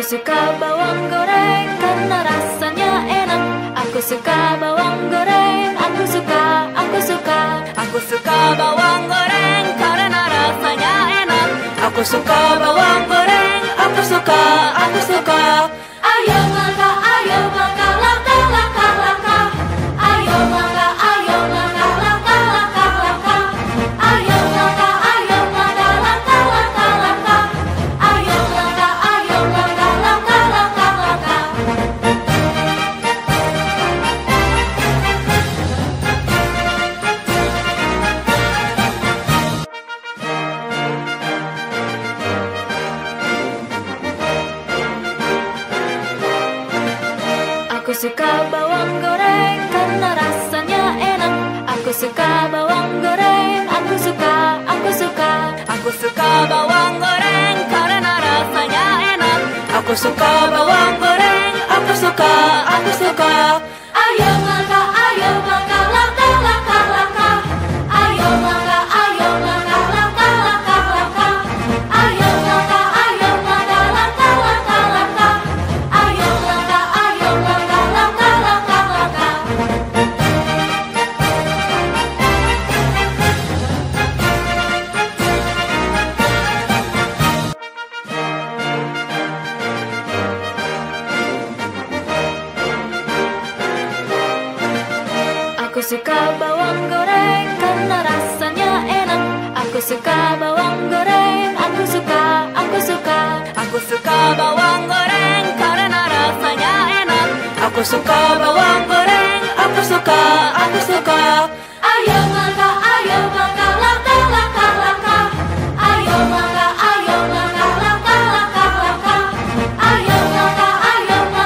suka bawang goreng karena rasanya enak. Aku suka bawang goreng, aku suka. Aku suka bawang goreng karena rasanya enak. Aku suka bawang goreng, aku suka. Ayo langkah, langkah, langkah. Ayo langkah, langkah, langkah. Ayo langkah, langkah, langkah. Ayo langkah, langkah. Aku suka bawang goreng karena rasanya enak. Aku suka bawang goreng, aku suka. Aku suka bawang goreng karena rasanya enak. Aku suka bawang goreng, aku suka. Ayo langkah, langkah, langkah. Ayo langkah, langkah, langkah. Ayo langkah, langkah. Ayo langkah, langkah. Aku suka bawang goreng karena rasanya enak. Aku suka bawang goreng, aku suka. Aku suka bawang goreng karena rasanya enak. Aku suka bawang goreng, aku suka. Ayo langkah, langkah, langkah. Ayo langkah, langkah, langkah. Ayo langkah, langkah. Ayo langkah, langkah.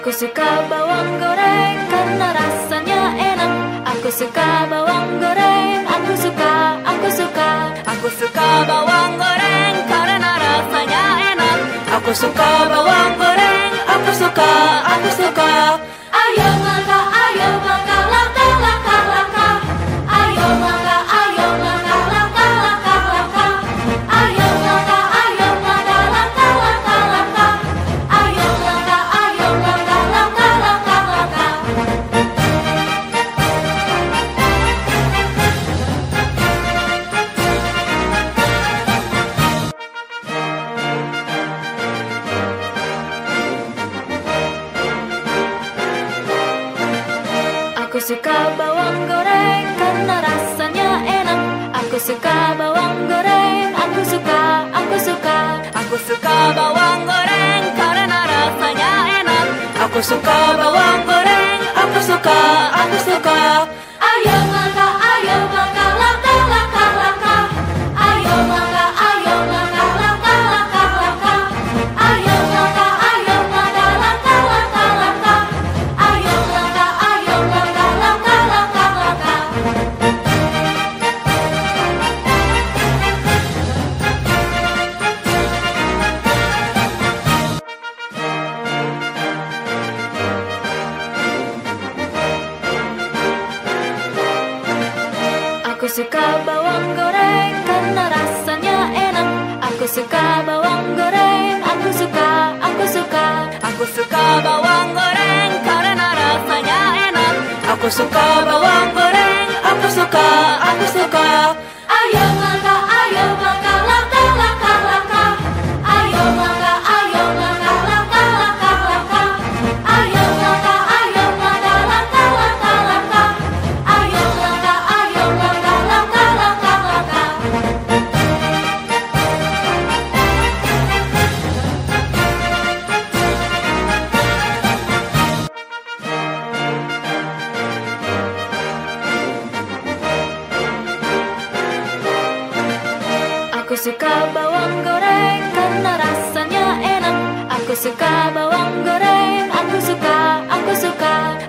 Aku suka bawang goreng karena rasanya enak. Aku suka bawang goreng, aku suka. Aku suka bawang goreng karena rasanya enak. Aku suka bawang goreng, aku suka. Ayo langkah, langkah, langkah. Ayo langkah, langkah, langkah. Ayo langkah, langkah. Ayo langkah, langkah. Aku suka bawang goreng karena rasanya enak. Aku suka bawang goreng, aku suka. Aku suka bawang goreng karena rasanya enak. Aku suka bawang goreng, aku suka. Ayo langkah, langkah, langkah. Ayo langkah, langkah, langkah. Ayo langkah, langkah. Ayo langkah, langkah. Aku suka bawang goreng karena rasanya enak. Aku suka bawang goreng, aku suka. Aku suka bawang goreng karena rasanya enak. Aku suka bawang goreng, aku suka. Ayo langkah, langkah, langkah. Ayo langkah, langkah, langkah. Ayo langkah, langkah. Ayo langkah, langkah. Aku suka bawang goreng karena rasanya enak. Aku suka bawang goreng, aku suka.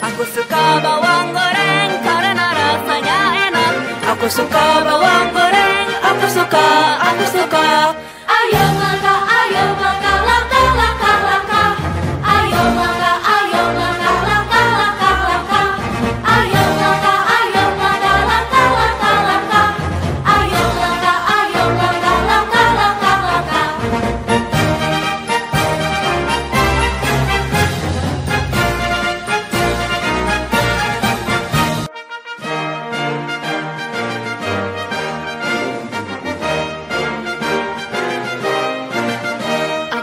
Aku suka bawang goreng karena rasanya enak. Aku Aku suka bawang goreng, aku suka. Ayo langkah, langkah, langkah, langkah. Ayo langkah, langkah, langkah, langkah. Ayo langkah, langkah, langkah, langkah. Ayo langkah, langkah, langkah, langkah.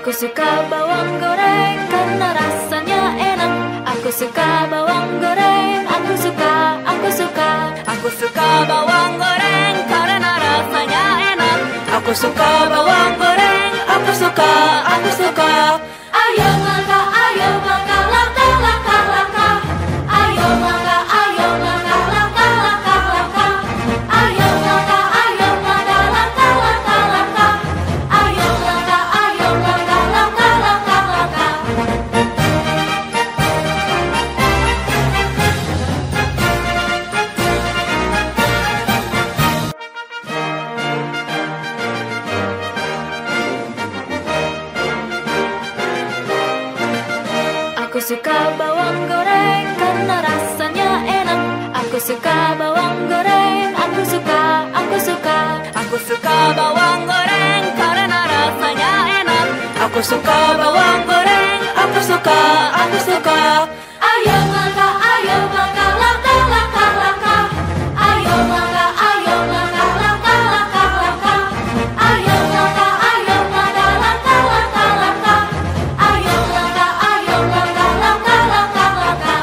Aku suka bawang goreng karena rasanya enak. Aku suka bawang goreng, aku suka. Aku suka bawang goreng karena rasanya enak. Aku suka bawang goreng, aku suka. Ayo langkah, langkah, langkah, langkah. Ayo langkah, langkah, langkah, langkah. Ayo langkah, langkah, langkah, langkah. Ayo langkah, langkah, langkah, langkah. Aku suka bawang goreng karena rasanya enak. Aku suka bawang goreng, aku suka. Aku suka bawang goreng karena rasanya enak. Aku suka bawang goreng, aku suka. Ayo langkah, langkah, langkah, langkah. Ayo langkah, langkah, langkah, langkah. Ayo langkah, langkah, langkah, langkah. Ayo langkah, langkah, langkah, langkah.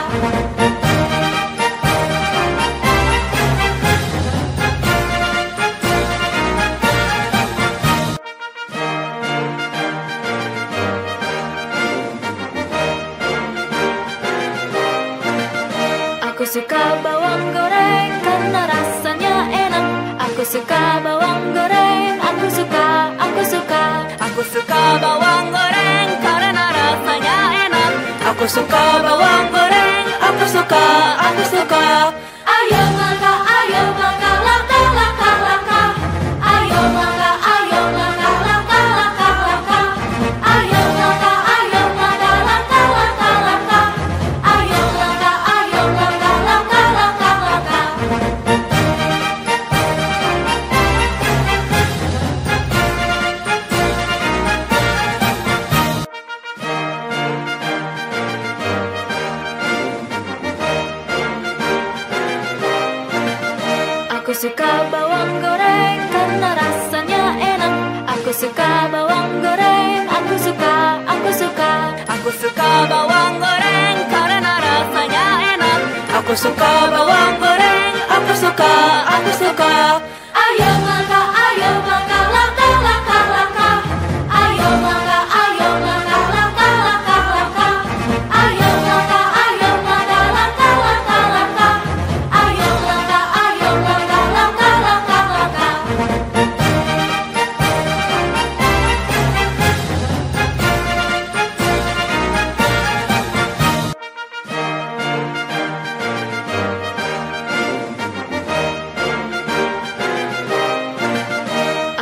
Aku suka bawang goreng karena rasanya enak. Aku suka bawang goreng, aku suka. Aku suka bawang goreng karena rasanya enak. Aku suka bawang goreng, aku suka. Ayo langkah, langkah, langkah, langkah. Ayo langkah, langkah, langkah, langkah. Ayo langkah, langkah, langkah, langkah. Ayo langkah, langkah, langkah, langkah. Aku suka bawang goreng karena rasanya enak. Aku suka bawang goreng, aku suka. Aku suka bawang goreng karena rasanya enak. Aku suka bawang goreng, aku suka. Ayo langkah, langkah, langkah, langkah. Ayo langkah, langkah, langkah, langkah. Ayo langkah, langkah, langkah, langkah. Ayo langkah, langkah, langkah, langkah.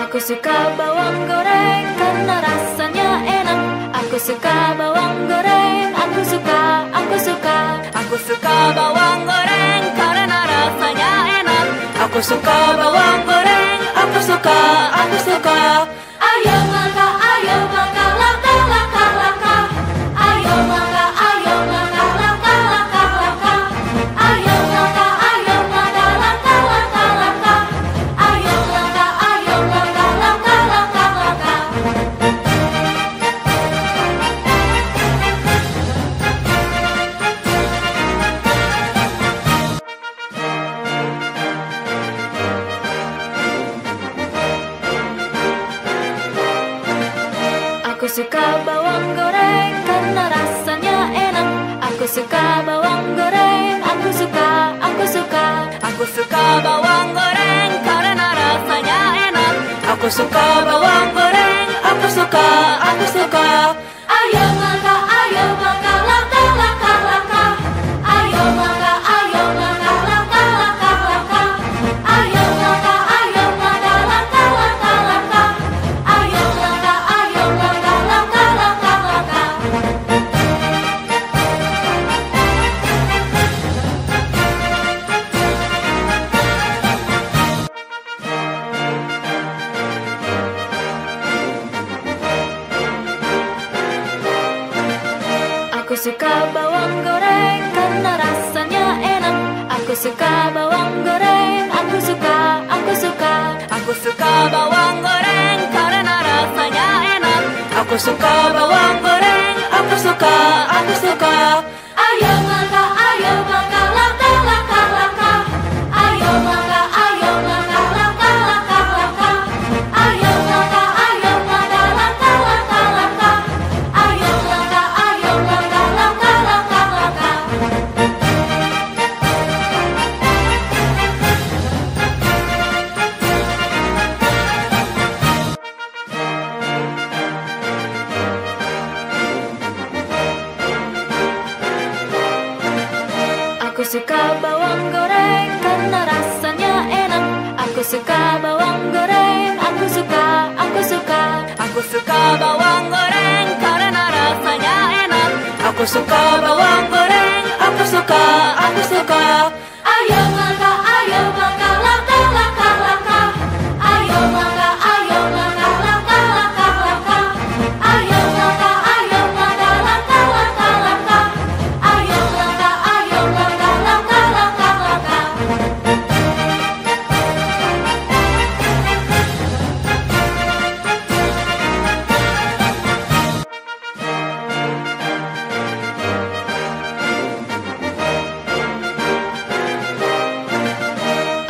Aku suka bawang goreng karena rasanya enak. Aku suka bawang goreng, aku suka. Aku suka bawang goreng karena rasanya enak. Aku suka bawang goreng, aku suka. Ayo langkah, langkah, langkah, langkah. Ayo langkah, langkah, langkah, langkah. Ayo langkah, langkah, langkah, langkah. Ayo langkah, langkah, langkah, langkah. Aku suka bawang goreng karena rasanya enak. Aku suka bawang goreng, aku suka. Aku suka bawang goreng karena rasanya enak. Aku suka bawang goreng, aku suka. Ayo langkah, langkah, langkah, langkah. Ayo langkah, langkah, langkah, langkah. Ayo langkah, suka bawang goreng karena rasanya enak. Aku suka bawang goreng, aku suka. Aku suka bawang goreng karena rasanya enak. Aku suka bawang goreng, aku suka. Ayo makan, laka, laka, laka. Ayo makan, laka, laka, laka. Ayo makan, laka, laka, laka. Ayo makan, laka, laka, laka. Aku suka bawang goreng karena rasanya enak. Aku suka bawang goreng, aku suka. Aku suka bawang goreng karena rasanya enak. Aku suka bawang goreng, aku suka. Ayo makan, laka, laka, laka. Ayo makan, laka, laka, laka. Ayo makan, laka, laka, laka. Ayo makan, laka, laka, laka.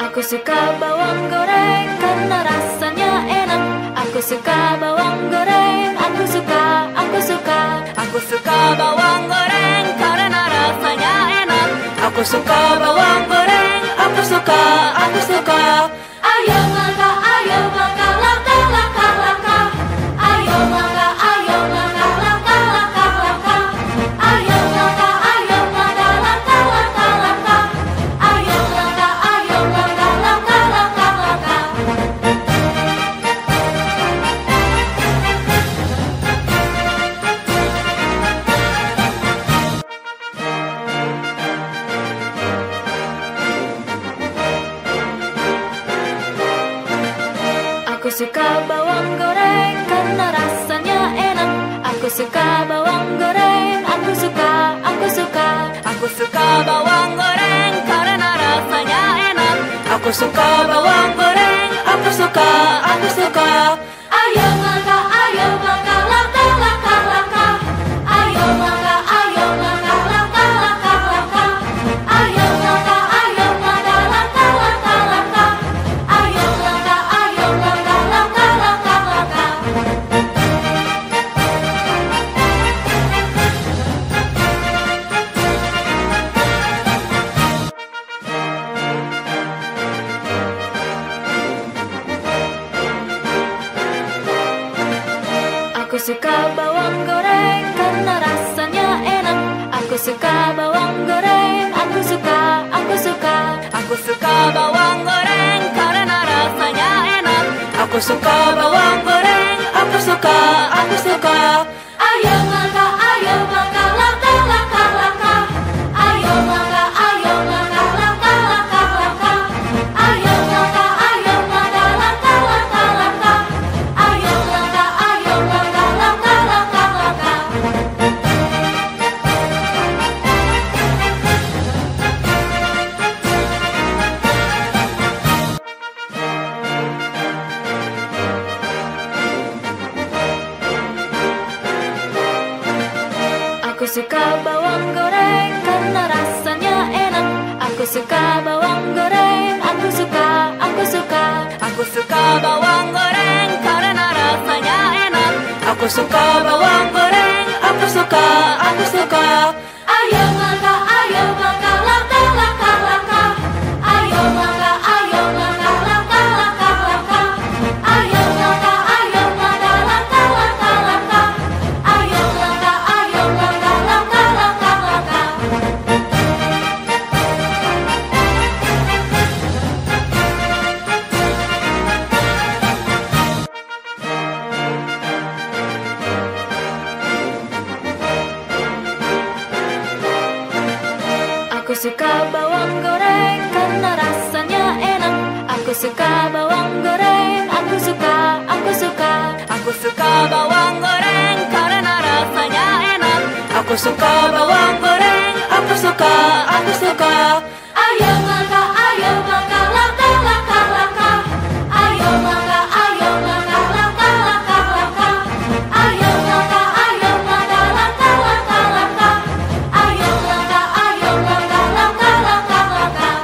Aku suka bawang goreng karena rasanya enak. Aku suka bawang goreng, aku suka. Aku suka bawang goreng karena rasanya enak. Aku suka bawang goreng, aku suka. Ayo makan, laka, laka, laka. Ayo makan, laka, laka, laka. Ayo makan, laka, laka, laka. Ayo makan, laka, laka, laka. Aku suka bawang goreng karena rasanya enak. Aku suka bawang goreng, aku suka. Aku suka bawang goreng karena rasanya enak. Aku suka bawang goreng, aku suka. Ayo makan, laka, laka, laka. Ayo makan, laka, laka, laka. Ayo makan, laka, laka, laka. Ayo makan, laka, laka, laka. Aku suka bawang goreng karena rasanya enak. Aku suka bawang goreng, aku suka. Aku suka bawang goreng karena rasanya enak. Aku suka bawang goreng, aku suka. Ayo makan, laka, laka, laka. Ayo makan, laka, laka, laka. Ayo makan, laka, laka, laka. Ayo makan, laka, laka, laka. Aku suka bawang goreng karena rasanya enak. Aku suka bawang goreng, aku suka. Aku suka bawang goreng karena rasanya enak. Aku suka bawang goreng, aku suka. Ayo makan, laka, laka, laka. Ayo makan, laka, laka, laka. Ayo makan, laka, laka, laka. Ayo makan, laka, laka, laka. Aku suka bawang goreng karena rasanya enak. Aku suka bawang goreng, aku suka. Aku suka bawang goreng karena rasanya enak. Aku suka bawang goreng, aku suka. Ayo mangga, langkah, langkah, langkah. Ayo mangga, langkah, langkah, langkah. Ayo mangga, langkah, langkah, langkah. Ayo mangga, langkah, langkah, langkah.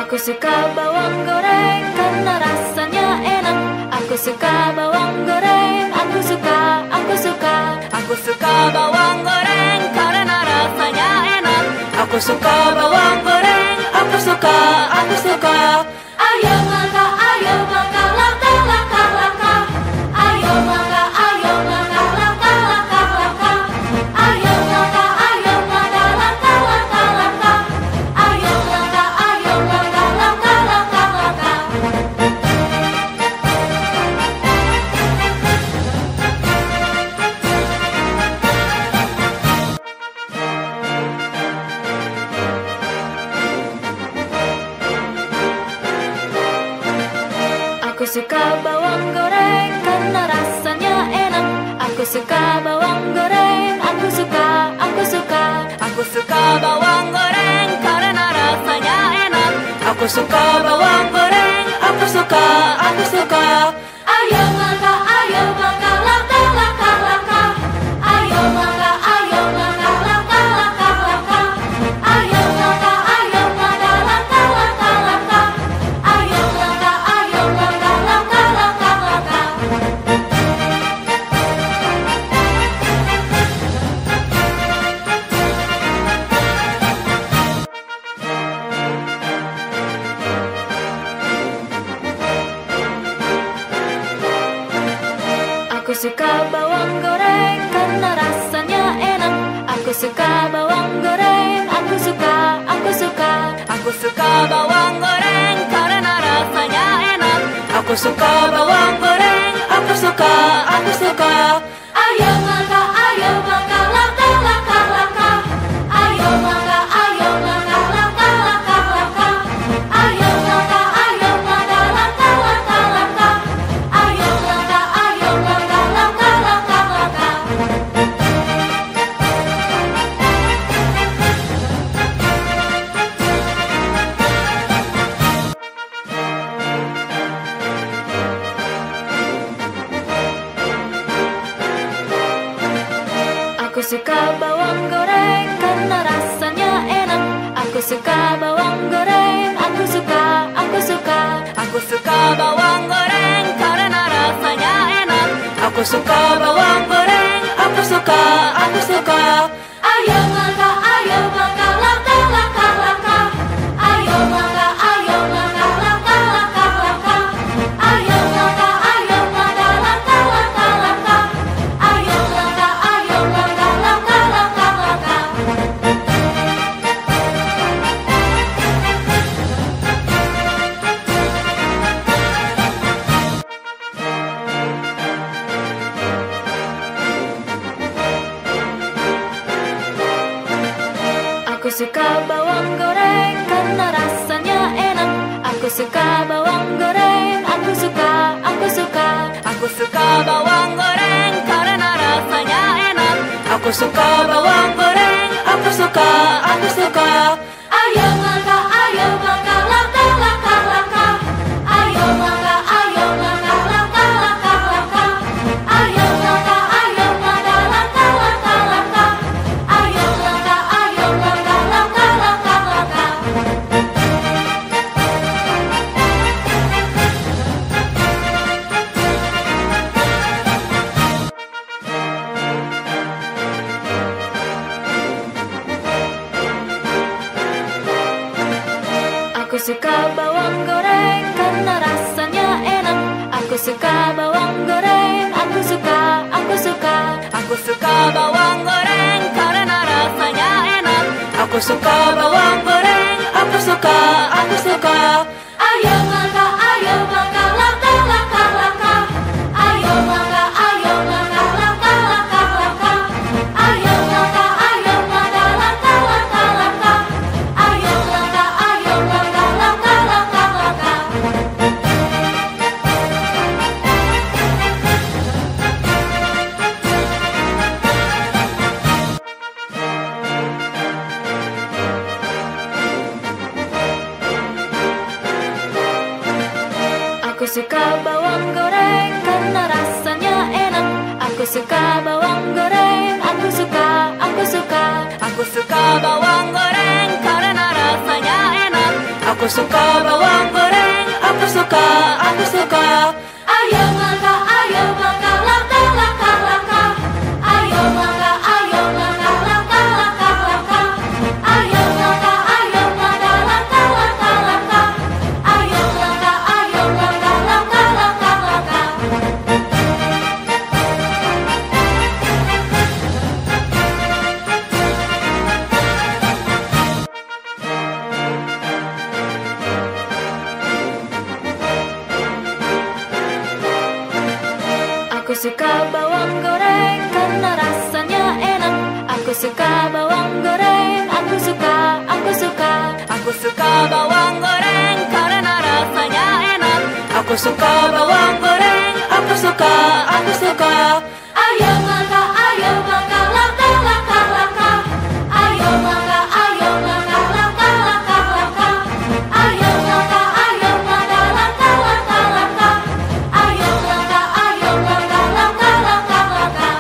Aku suka bawang goreng karena rasanya enak. Aku suka bawang goreng, aku suka. Aku suka bawang goreng karena rasanya enak. Aku suka bawang goreng, aku suka. Ayo mangga, langkah, langkah, langkah. Ayo mangga, langkah, langkah, langkah. Ayo mangga, langkah, langkah, langkah. Ayo mangga, langkah, langkah, langkah. Aku suka bawang goreng karena rasanya enak. Aku suka bawang goreng, aku suka. Aku suka bawang goreng karena rasanya enak. Aku suka bawang goreng, aku suka. Ayo mangga, langkah, langkah, langkah. Ayo mangga, langkah, langkah, langkah. Ayo mangga, langkah, langkah, langkah. Ayo mangga, langkah, langkah, langkah. Aku suka bawang goreng karena rasanya enak. Aku suka bawang goreng, aku suka. Aku suka bawang goreng karena rasanya enak. Aku suka bawang goreng, aku suka. Ayo mangga, langkah, langkah, langkah. Ayo mangga, langkah, langkah, langkah. Ayo mangga, langkah, langkah, langkah. Ayo mangga, langkah, langkah, langkah. Aku suka bawang goreng karena rasanya enak. Aku suka bawang goreng, aku suka. Aku suka bawang goreng karena rasanya enak. Aku suka bawang goreng, aku suka. Ayo mangga, langkah, langkah, langkah. Ayo mangga, langkah, langkah, langkah. Ayo mangga, langkah, langkah, langkah. Ayo mangga, langkah, langkah, langkah. Aku suka bawang goreng karena rasanya enak. Aku suka bawang goreng, aku suka. Aku suka bawang goreng karena rasanya enak. Aku suka bawang goreng, aku suka. Ayo mangga, langkah, langkah, langkah. Ayo mangga, langkah, langkah, langkah. Ayo mangga, langkah, langkah, langkah. Ayo mangga, langkah, langkah, langkah. Aku suka bawang goreng karena rasanya enak. Aku suka bawang goreng, aku suka. Aku suka bawang goreng karena rasanya enak. Aku suka bawang goreng, aku suka. Ayo mangga, langkah, langkah, langkah. Ayo mangga, langkah, langkah, langkah. Ayo mangga, Aku suka bawang goreng karena rasanya enak. Aku suka bawang goreng, aku suka. Aku suka bawang goreng karena rasanya enak. Aku suka bawang goreng, aku suka. Ayo langkah, langkah, langkah, langkah. Ayo langkah, langkah, langkah, langkah. Ayo langkah, langkah, langkah, langkah. Ayo langkah, langkah, langkah, langkah. Aku suka bawang goreng karena rasanya enak. Aku suka bawang goreng, aku suka. Aku suka bawang goreng karena rasanya enak. Aku suka bawang goreng, aku suka. Ayo langkah, langkah, langkah, langkah. Ayo langkah, langkah, langkah, langkah. Ayo langkah, langkah, langkah, langkah. Ayo langkah, langkah, langkah, langkah.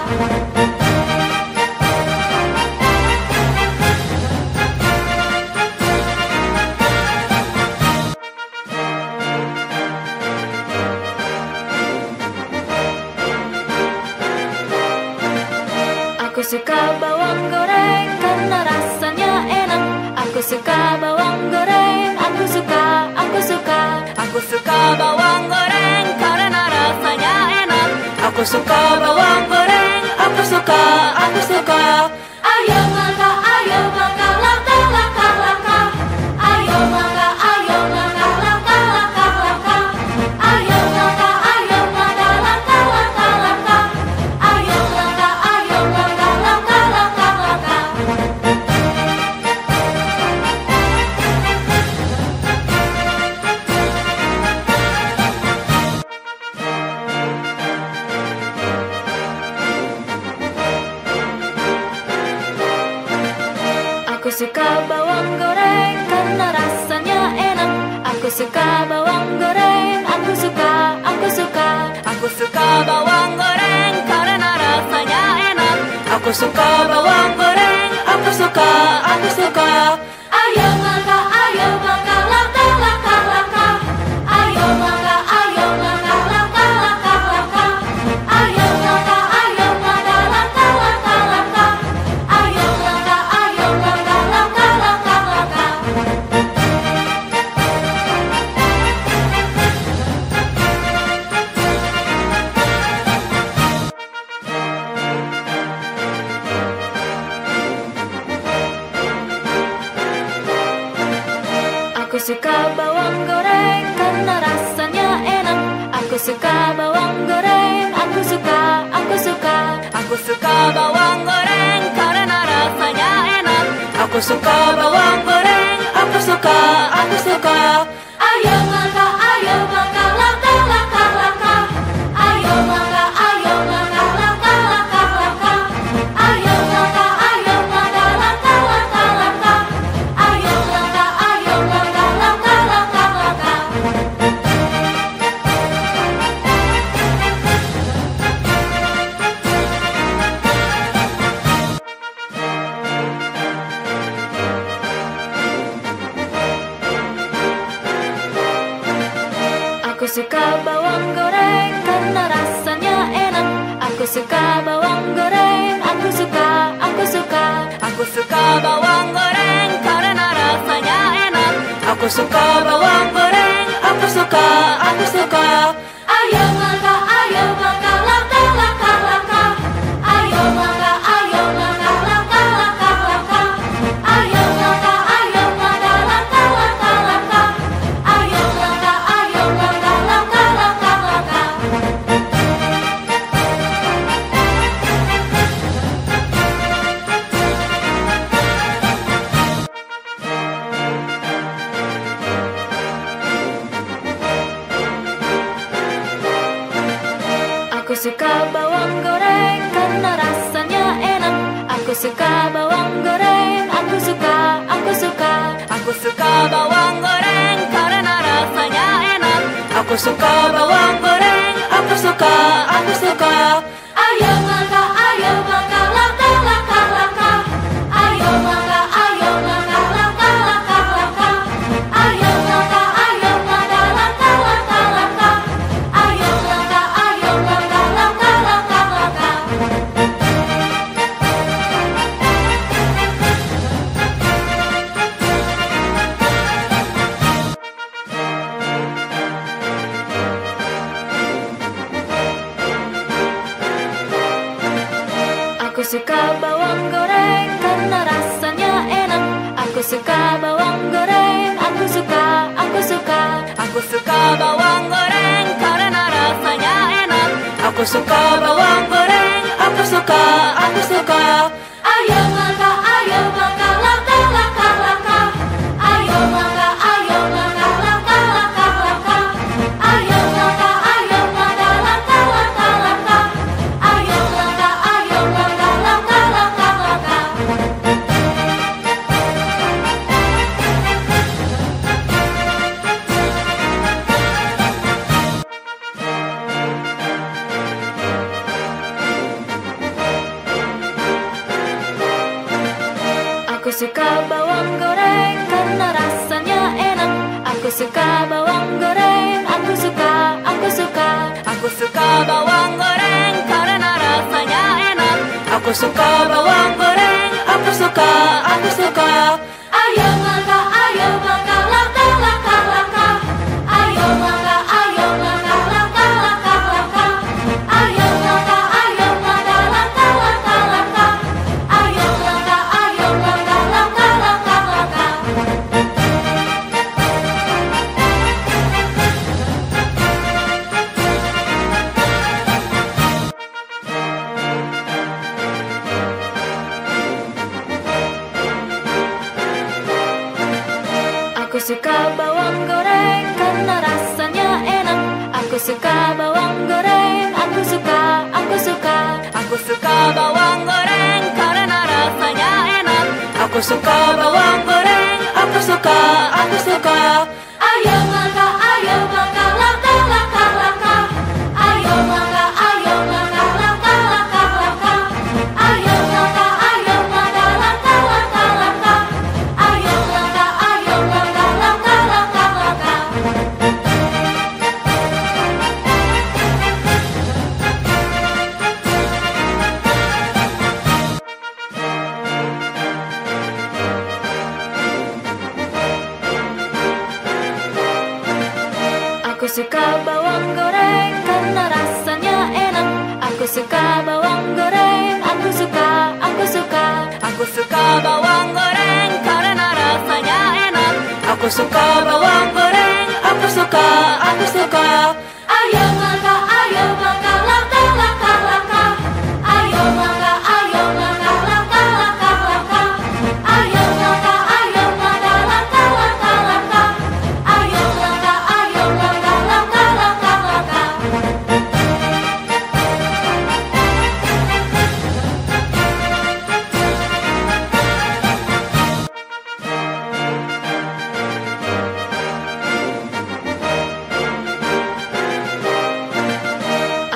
Aku suka bawang goreng karena rasanya enak. Aku suka bawang goreng, aku suka. Aku suka bawang goreng karena rasanya enak. Aku suka bawang goreng, aku suka. Ayo langkah, langkah, langkah, langkah. Ayo langkah, langkah, langkah, langkah. Ayo langkah, langkah, langkah, langkah. Ayo langkah, langkah, langkah, langkah. Aku suka bawang goreng karena rasanya enak. Aku suka bawang goreng, aku suka. Aku suka bawang goreng karena rasanya enak. Aku suka bawang goreng, aku suka. Ayo langkah, langkah, langkah, langkah. Ayo langkah, langkah, langkah, langkah. Ayo langkah, langkah, langkah, langkah. Ayo langkah, langkah, langkah, langkah. Aku suka bawang goreng karena rasanya enak. Aku suka bawang goreng, aku suka. Aku suka bawang goreng karena rasanya enak. Aku suka bawang goreng, aku suka. Ayo langkah, langkah, langkah, langkah. Ayo langkah, langkah, langkah, langkah. Ayo langkah, langkah, langkah, langkah. Ayo langkah, langkah, langkah, langkah. Aku suka bawang goreng karena rasanya enak. Aku suka bawang goreng, aku suka. Aku suka bawang goreng karena rasanya enak. Aku suka bawang goreng, aku suka. Ayo langkah, langkah, langkah, langkah. Ayo langkah, langkah, langkah, langkah. Ayo langkah, langkah, langkah, langkah. Ayo langkah, langkah, langkah, langkah. Aku suka bawang goreng karena rasanya enak. Aku suka bawang goreng, aku suka. Aku suka bawang goreng karena rasanya enak. Aku Aku suka bawang goreng, aku suka. Ayo langkah, langkah, langkah, langkah. Ayo langkah, langkah, langkah, langkah. Ayo langkah, langkah, langkah, langkah. Ayo langkah, langkah, langkah, langkah. Aku suka bawang goreng karena rasanya enak. Aku suka bawang goreng, aku suka. Aku suka bawang goreng karena rasanya enak. Aku suka bawang goreng, aku suka. Ayo langkah, langkah, langkah, langkah. Ayo langkah, langkah, langkah, langkah. Ayo langkah, langkah, langkah, langkah. Ayo langkah, langkah, langkah, langkah. Aku suka bawang goreng karena rasanya enak. Aku suka bawang goreng, aku suka. Aku suka bawang goreng karena rasanya enak. Aku suka bawang goreng, aku suka. Ayo langkah, langkah, langkah, langkah. Ayo langkah, langkah, langkah, langkah. Ayo langkah, langkah, langkah, langkah. Ayo langkah, langkah, langkah, langkah. Aku suka bawang goreng karena rasanya enak. Aku suka bawang goreng, aku suka. Aku suka bawang goreng karena rasanya enak. Aku suka bawang goreng, aku suka. Ayo langkah, langkah, langkah, langkah. Ayo langkah, langkah, langkah, langkah. Ayo langkah, langkah, langkah, langkah. Ayo langkah, langkah, langkah, langkah. Aku suka bawang goreng karena rasanya enak. Aku suka bawang goreng, aku suka. Aku suka bawang goreng karena rasanya enak. Aku suka bawang goreng, aku suka. Ayo langkah, langkah, langkah, langkah. Ayo langkah, langkah, langkah, langkah. Ayo langkah, langkah, langkah, langkah. Ayo langkah, langkah, langkah, langkah.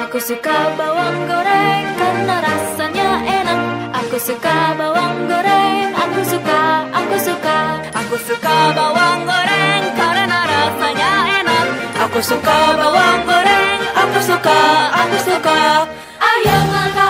Aku suka bawang goreng karena rasanya enak. Aku suka bawang goreng, aku suka. Aku suka bawang goreng karena rasanya enak. Aku suka bawang goreng, aku suka. Ayo langkah,